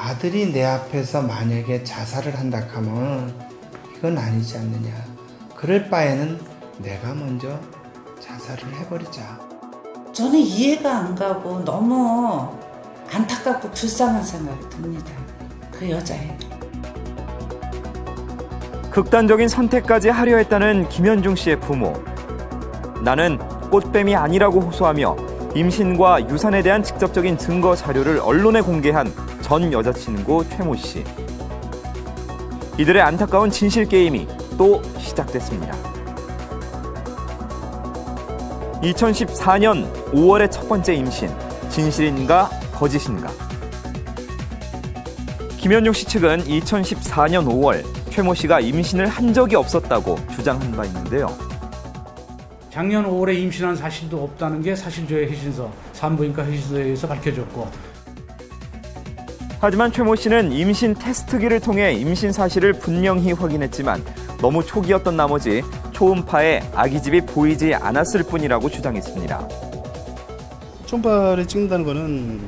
아들이 내 앞에서 만약에 자살을 한다 하면 이건 아니지 않느냐. 그럴 바에는 내가 먼저 자살을 해버리자. 저는 이해가 안 가고 너무 안타깝고 불쌍한 생각이 듭니다. 그 여자애. 극단적인 선택까지 하려 했다는 김현중 씨의 부모. 나는 꽃뱀이 아니라고 호소하며 임신과 유산에 대한 직접적인 증거 자료를 언론에 공개한 전 여자친구 최모 씨. 이들의 안타까운 진실 게임이 또 시작됐습니다. 2014년 5월의 첫 번째 임신, 진실인가 거짓인가? 김현중 씨 측은 2014년 5월 최모 씨가 임신을 한 적이 없었다고 주장한 바 있는데요. 작년 5월에 임신한 사실도 없다는 게 사실조회 해신서, 산부인과 해신서에 의해서 밝혀졌고, 하지만 최모 씨는 임신 테스트기를 통해 임신 사실을 분명히 확인했지만 너무 초기였던 나머지 초음파에 아기집이 보이지 않았을 뿐이라고 주장했습니다. 초음파를 찍는다는 거는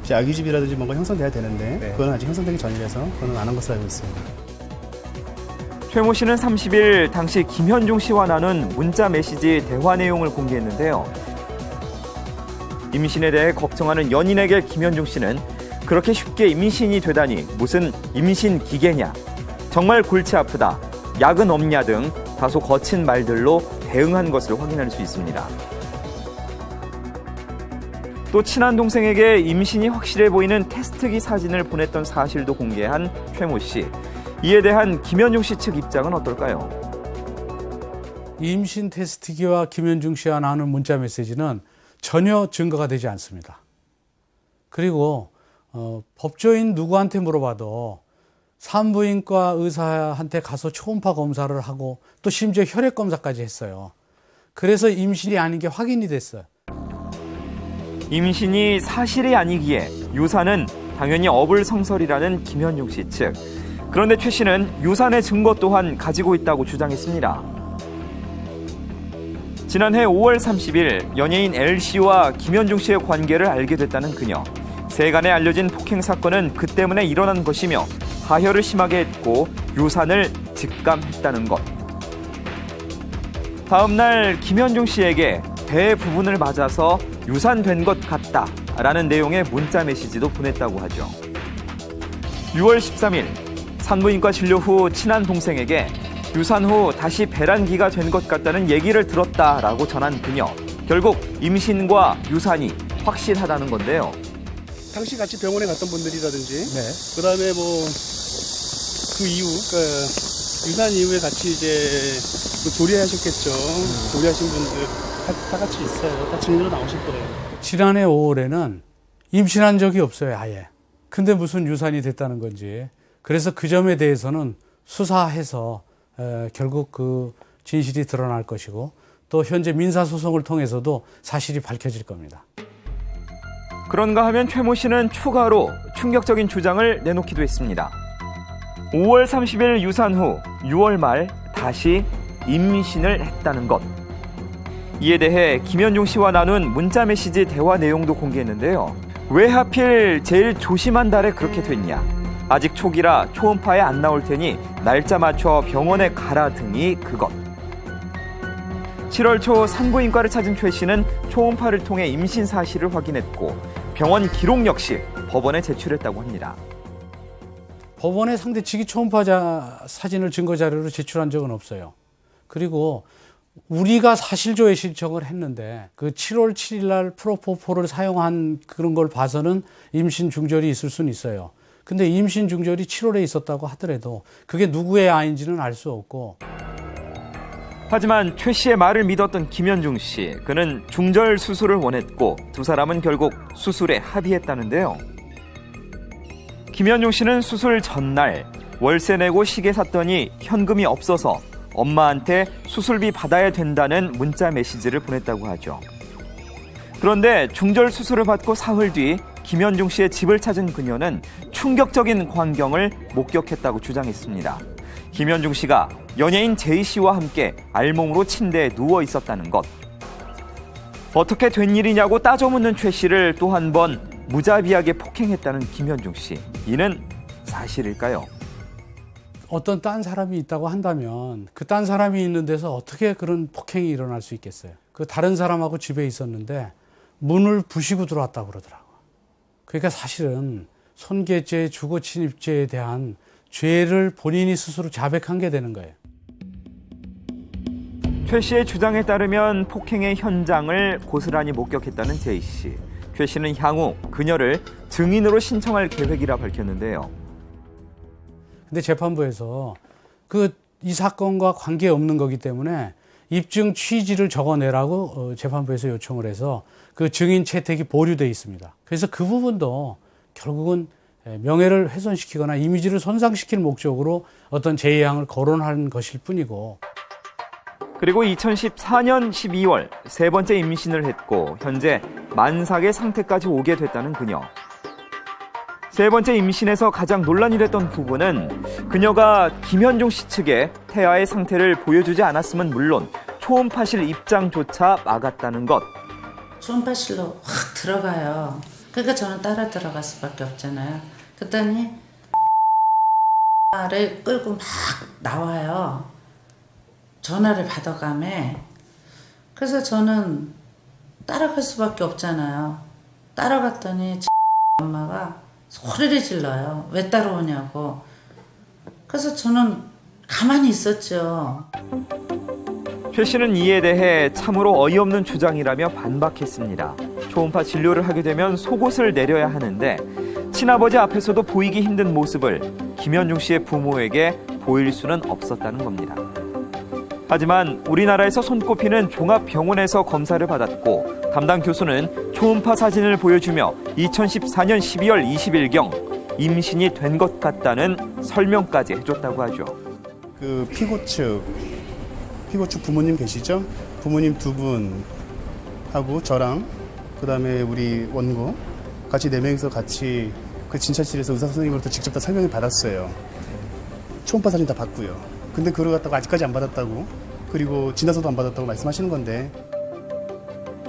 이제 아기집이라든지 뭔가 형성돼야 되는데 그건 아직 형성되기 전이라서 그건 안 한 것으로 알고 있습니다. 최모 씨는 30일 당시 김현중 씨와 나눈 문자 메시지 대화 내용을 공개했는데요. 임신에 대해 걱정하는 연인에게 김현중 씨는 그렇게 쉽게 임신이 되다니 무슨 임신 기계냐, 정말 골치 아프다, 약은 없냐 등 다소 거친 말들로 대응한 것을 확인할 수 있습니다. 또 친한 동생에게 임신이 확실해 보이는 테스트기 사진을 보냈던 사실도 공개한 최모 씨. 이에 대한 김현중 씨 측 입장은 어떨까요? 임신 테스트기와 김현중 씨와 나눈 문자 메시지는 전혀 증거가 되지 않습니다. 그리고 법조인 누구한테 물어봐도 산부인과 의사한테 가서 초음파 검사를 하고 또 심지어 혈액 검사까지 했어요. 그래서 임신이 아닌 게 확인이 됐어요. 임신이 사실이 아니기에 유산은 당연히 어불성설이라는 김현중 씨 측. 그런데 최 씨는 유산의 증거 또한 가지고 있다고 주장했습니다. 지난해 5월 30일 연예인 L씨와 김현중 씨의 관계를 알게 됐다는 그녀. 세간에 알려진 폭행 사건은 그 때문에 일어난 것이며 하혈을 심하게 했고 유산을 직감했다는 것. 다음 날 김현중 씨에게 배 부분을 맞아서 유산된 것 같다라는 내용의 문자 메시지도 보냈다고 하죠. 6월 13일 산부인과 진료 후 친한 동생에게 유산 후 다시 배란기가 된 것 같다는 얘기를 들었다라고 전한 그녀. 결국 임신과 유산이 확실하다는 건데요. 당시 같이 병원에 갔던 분들이라든지 그다음에 뭐 그 이후 그러니까 유산 이후에 같이 이제 뭐 조리하셨겠죠. 조리하신 분들 다 같이 있어요. 다 증인으로 나오실 거예요. 지난해 5월에는 임신한 적이 없어요, 아예. 근데 무슨 유산이 됐다는 건지. 그래서 그 점에 대해서는 수사해서 결국 그 진실이 드러날 것이고 또 현재 민사소송을 통해서도 사실이 밝혀질 겁니다. 그런가 하면 최모 씨는 추가로 충격적인 주장을 내놓기도 했습니다. 5월 30일 유산 후 6월 말 다시 임신을 했다는 것. 이에 대해 김현중 씨와 나눈 문자 메시지 대화 내용도 공개했는데요. 왜 하필 제일 조심한 달에 그렇게 됐냐. 아직 초기라 초음파에 안 나올 테니 날짜 맞춰 병원에 가라 등이 그것. 7월 초 산부인과를 찾은 최 씨는 초음파를 통해 임신 사실을 확인했고 병원 기록 역시 법원에 제출했다고 합니다. 법원에 상대 직위 초음파 사진을 증거 자료로 제출한 적은 없어요. 그리고 우리가 사실조회 신청을 했는데 그 7월 7일 날 프로포폴을 사용한 그런 걸 봐서는 임신 중절이 있을 수는 있어요. 근데 임신 중절이 7월에 있었다고 하더라도 그게 누구의 아이인지는 알 수 없고. 하지만 최 씨의 말을 믿었던 김현중 씨, 그는 중절 수술을 원했고 두 사람은 결국 수술에 합의했다는데요. 김현중 씨는 수술 전날 월세 내고 시계 샀더니 현금이 없어서 엄마한테 수술비 받아야 된다는 문자 메시지를 보냈다고 하죠. 그런데 중절 수술을 받고 사흘 뒤 김현중 씨의 집을 찾은 그녀는 충격적인 광경을 목격했다고 주장했습니다. 김현중 씨가 연예인 제이 씨와 함께 알몸으로 침대에 누워 있었다는 것. 어떻게 된 일이냐고 따져 묻는 최 씨를 또 한 번 무자비하게 폭행했다는 김현중 씨. 이는 사실일까요? 어떤 딴 사람이 있다고 한다면 그 딴 사람이 있는 데서 어떻게 그런 폭행이 일어날 수 있겠어요? 그 다른 사람하고 집에 있었는데 문을 부시고 들어왔다고 그러더라고요. 그러니까 사실은 손괴죄, 주거침입죄에 대한 죄를 본인이 스스로 자백한 게 되는 거예요. 최 씨의 주장에 따르면 폭행의 현장을 고스란히 목격했다는 제이 씨. 최 씨는 향후 그녀를 증인으로 신청할 계획이라 밝혔는데요. 근데 재판부에서 이 사건과 관계없는 거기 때문에 입증 취지를 적어내라고 재판부에서 요청을 해서 그 증인 채택이 보류돼 있습니다. 그래서 그 부분도 결국은 명예를 훼손시키거나 이미지를 손상시킬 목적으로 어떤 제의항을 거론한 것일 뿐이고. 그리고 2014년 12월 세 번째 임신을 했고 현재 만삭의 상태까지 오게 됐다는 그녀. 세 번째 임신에서 가장 논란이 됐던 부분은 그녀가 김현중 씨 측에 태아의 상태를 보여주지 않았으면 물론 초음파실 입장조차 막았다는 것. 초음파실로 확 들어가요. 그러니까 저는 따라 들어갈 수밖에 없잖아요. 그랬더니 를 끌고 막 나와요. 전화를 받아가매. 그래서 저는 따라갈 수밖에 없잖아요. 따라갔더니 엄마가 소리를 질러요. 왜 따라오냐고. 그래서 저는 가만히 있었죠. 최 씨는 이에 대해 참으로 어이없는 주장이라며 반박했습니다. 초음파 진료를 하게 되면 속옷을 내려야 하는데 친아버지 앞에서도 보이기 힘든 모습을 김현중 씨의 부모에게 보일 수는 없었다는 겁니다. 하지만 우리나라에서 손꼽히는 종합병원에서 검사를 받았고 담당 교수는 초음파 사진을 보여주며 2014년 12월 20일경 임신이 된 것 같다는 설명까지 해줬다고 하죠. 그 피고 측 부모님 계시죠? 부모님 두 분하고 저랑 그다음에 우리 원고 같이 4명이서 같이 그 진찰실에서 의사 선생님으로부터 직접 다 설명을 받았어요. 초음파 사진 다 받고요. 근데 그걸 갖다가 아직까지 안 받았다고, 그리고 지나서도 안 받았다고 말씀하시는 건데.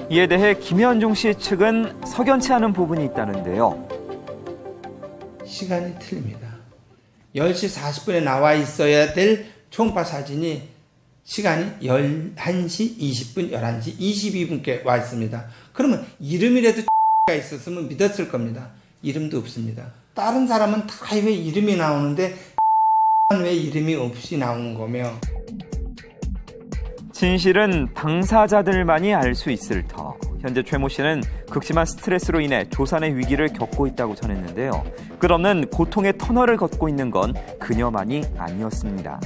이에 대해 김현중 씨 측은 석연치 않은 부분이 있다는데요. 시간이 틀립니다. 10시 40분에 나와 있어야 될 초음파 사진이 시간이 11시 20분, 11시 22분께 와 있습니다. 그러면 이름이라도 가 있었으면 믿었을 겁니다. 이름도 없습니다. 다른 사람은 다 왜 이름이 나오는데 왜 이름이 없이 나오는 거며. 진실은 당사자들만이 알 수 있을 터. 현재 최모 씨는 극심한 스트레스로 인해 조산의 위기를 겪고 있다고 전했는데요. 끝없는 고통의 터널을 걷고 있는 건 그녀만이 아니었습니다.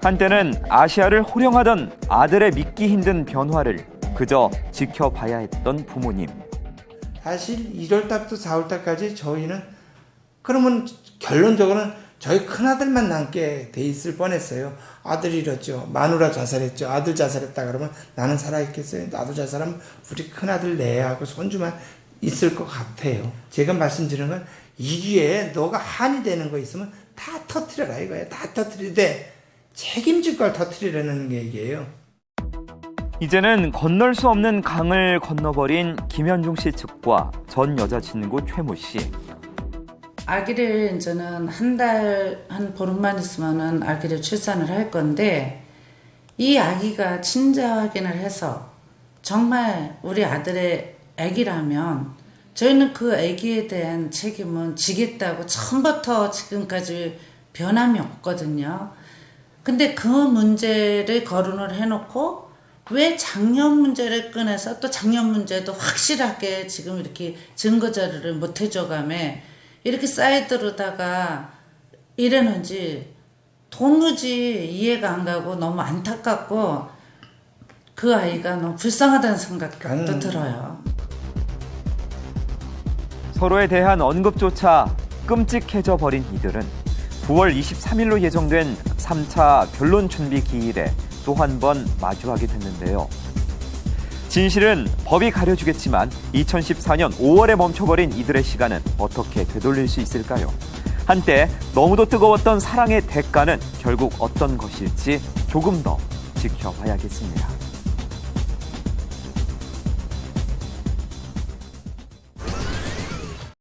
한때는 아시아를 호령하던 아들의 믿기 힘든 변화를 그저 지켜봐야 했던 부모님. 사실 1월달부터 4월달까지 저희는 그러면 결론적으로는 저희 큰아들만 남게 돼 있을 뻔했어요. 아들 잃었죠. 마누라 자살했죠. 아들 자살했다 그러면 나는 살아있겠어요? 나도 자살하면 우리 큰아들 내하고 손주만 있을 것 같아요. 제가 말씀드리는 건 이 기회에 너가 한이 되는 거 있으면 다 터뜨려라 이거예요. 다 터뜨리되 책임질 걸 터뜨리라는 얘기예요. 이제는 건널 수 없는 강을 건너버린 김현중 씨 측과 전 여자친구 최모 씨. 아기를 이제는 한 보름만 있으면은 아기를 출산을 할 건데, 이 아기가 친자 확인을 해서 정말 우리 아들의 아기라면 저희는 그 아기에 대한 책임은 지겠다고 처음부터 지금까지 변함이 없거든요. 근데 그 문제를 거론을 해놓고 왜 작년 문제를 꺼내서 또 작년 문제도 확실하게 지금 이렇게 증거 자료를 못 해줘가며 이렇게 사이드로다가 이러는지 도무지 이해가 안 가고 너무 안타깝고 그 아이가 너무 불쌍하다는 생각도 들어요. 서로에 대한 언급조차 끔찍해져 버린 이들은 9월 23일로 예정된 3차 변론 준비 기일에 또 한 번 마주하게 됐는데요. 진실은 법이 가려주겠지만 2014년 5월에 멈춰버린 이들의 시간은 어떻게 되돌릴 수 있을까요? 한때 너무도 뜨거웠던 사랑의 대가는 결국 어떤 것일지 조금 더 지켜봐야겠습니다.